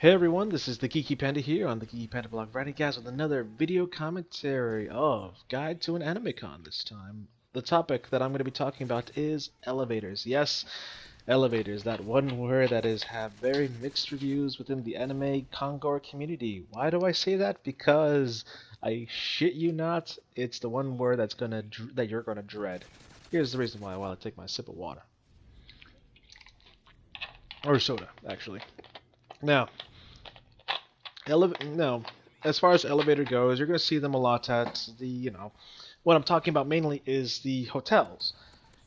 Hey everyone, this is the Geeky Panda here on the Geeky Panda blog, writing guys with another video commentary of Guide to an Anime Con this time. The topic that I'm going to be talking about is elevators. Yes, elevators, that one word that is have very mixed reviews within the anime Kongor community. Why do I say that? Because I shit you not, it's the one word that you're gonna dread. Here's the reason why while I take my sip of water. Or soda, actually. Now, no, as far as elevator goes, you're going to see them a lot at what I'm talking about mainly is the hotels.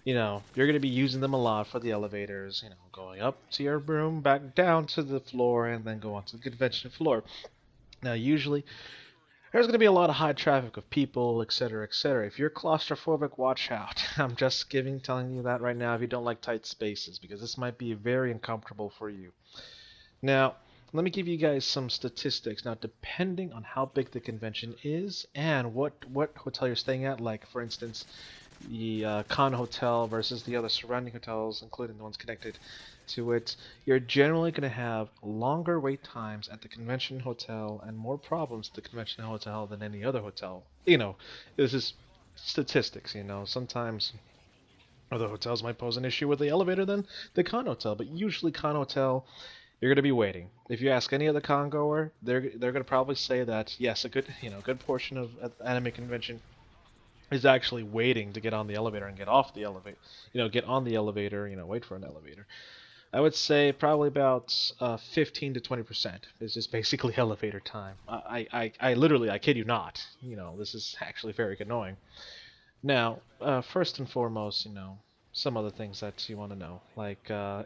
You're going to be using them a lot for the elevators, going up to your room, back down to the floor, and then go onto the convention floor. Now, usually, there's going to be a lot of high traffic of people, etc., etc. If you're claustrophobic, watch out. I'm just telling you that right now if you don't like tight spaces, because this might be very uncomfortable for you. Now, let me give you guys some statistics. Now, depending on how big the convention is and what hotel you're staying at, like for instance, the Con Hotel versus the other surrounding hotels, including the ones connected to it, you're generally going to have longer wait times at the convention hotel and more problems at the convention hotel than any other hotel. This is statistics. Sometimes other hotels might pose an issue with the elevator than the Con Hotel, but usually Con Hotel you're going to be waiting. If you ask any other con goer, they're going to probably say that yes, a good portion of the anime convention is actually waiting to get on the elevator and get off the elevator. Get on the elevator. Wait for an elevator. I would say probably about 15 to 20% is just basically elevator time. I literally, I kid you not. This is actually very annoying. Now, first and foremost, some other things that you want to know. Like,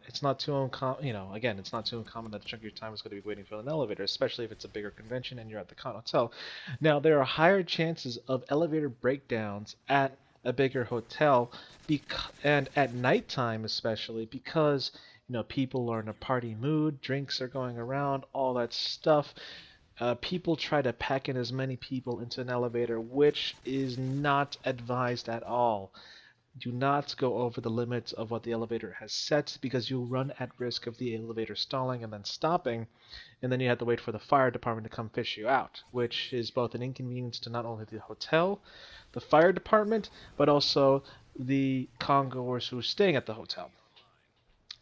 it's not too uncommon, again, it's not too uncommon that a chunk of your time is going to be waiting for an elevator, especially if it's a bigger convention and you're at the con hotel. Now, there are higher chances of elevator breakdowns at a bigger hotel, and at nighttime especially, because people are in a party mood, drinks are going around, all that stuff. People try to pack in as many people into an elevator, which is not advised at all. Do not go over the limits of what the elevator has set because you'll run at risk of the elevator stalling and then stopping, and then you have to wait for the fire department to come fish you out, which is both an inconvenience to not only the hotel, the fire department, but also the congoers who are staying at the hotel.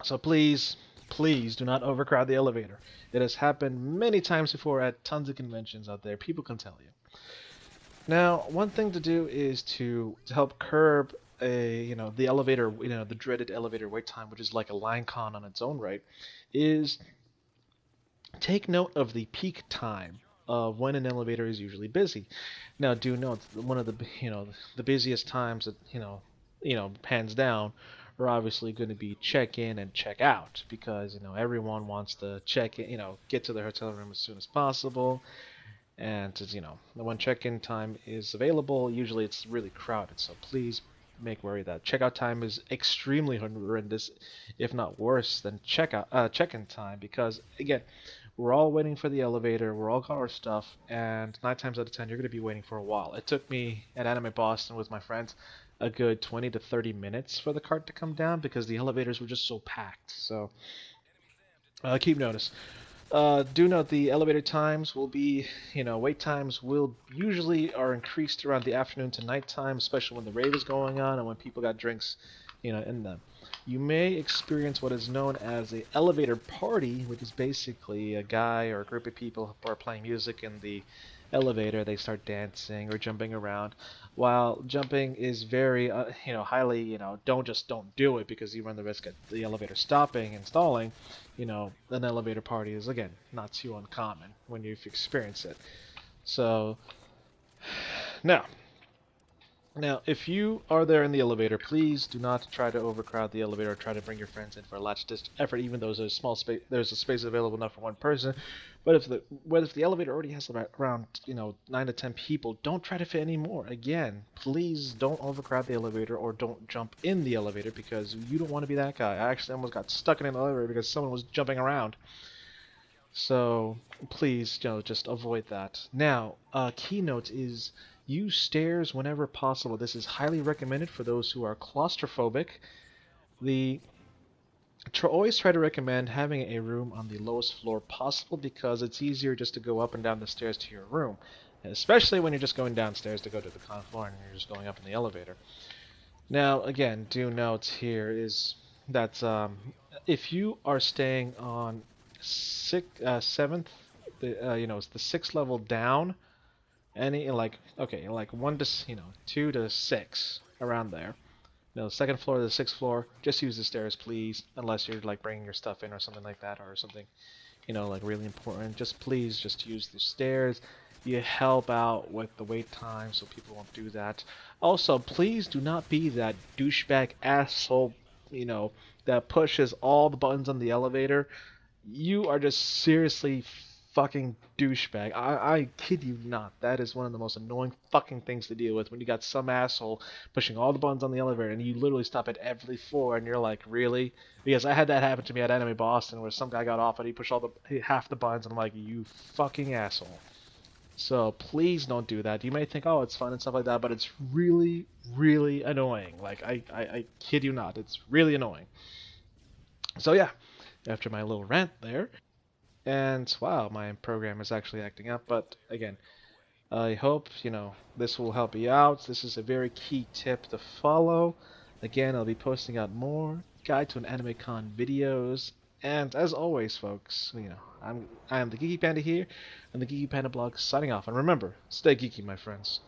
So please, please do not overcrowd the elevator. It has happened many times before at tons of conventions out there. People can tell you. Now, one thing to do is to help curb the elevator, the dreaded elevator wait time, which is like a line con on its own right, is take note of the peak time of when an elevator is usually busy. Now, do note one of the busiest times that hands down are obviously going to be check in and check out because everyone wants to check in, get to their hotel room as soon as possible. And when check-in time is available, usually it's really crowded. So please make worry that checkout time is extremely horrendous, if not worse than check-in time, because again, we're all waiting for the elevator, we're all got our stuff, and 9 times out of 10 you're going to be waiting for a while. It took me at Anime Boston with my friends a good 20 to 30 minutes for the cart to come down because the elevators were just so packed. So keep notice. Do note the elevator times will be, wait times will usually are increased around the afternoon to nighttime, especially when the rave is going on and when people got drinks, in them. You may experience what is known as a elevator party, which is basically a guy or a group of people who are playing music in the elevator. They start dancing or jumping around. While jumping is very, highly, don't do it because you run the risk of the elevator stopping and stalling. An elevator party is again not too uncommon when you've experienced it. So now, if you are there in the elevator, please do not try to overcrowd the elevator or try to bring your friends in for a last-ditch effort, even though there's a space available enough for one person. But if the elevator already has around 9 to 10 people, don't try to fit any more. Again, please don't overcrowd the elevator or don't jump in the elevator because you don't want to be that guy. I actually almost got stuck in an elevator because someone was jumping around. So please, just avoid that. Now, keynote is use stairs whenever possible. This is highly recommended for those who are claustrophobic. The always try to recommend having a room on the lowest floor possible because it's easier just to go up and down the stairs to your room, especially when you're just going downstairs to go to the con floor and you're just going up in the elevator. Now, again, do note here is that if you are staying on seventh, it's the sixth level down, any like okay, like one to 2 to 6 around there. No, second floor to the sixth floor. Just use the stairs, please, unless you're like bringing your stuff in or something like that, or something like really important. Just please, just use the stairs. You help out with the wait time, so people won't do that. Also, please do not be that douchebag asshole, that pushes all the buttons on the elevator. You are just seriously fucking douchebag. I kid you not. That is one of the most annoying fucking things to deal with when you got some asshole pushing all the buttons on the elevator and you literally stop at every floor and you're like, really? Because I had that happen to me at Enemy Boston where some guy got off and he pushed half the buttons and I'm like, you fucking asshole. So please don't do that. You may think, oh, it's fun and stuff like that, but it's really, really annoying. Like I kid you not, it's really annoying. So yeah, after my little rant there, and wow, my program is actually acting up. But again, I hope, this will help you out. This is a very key tip to follow. Again, I'll be posting out more Guide to an Anime Con videos. And as always, folks, I am the Geeky Panda here, and the Geeky Panda blog signing off. And remember, stay geeky, my friends.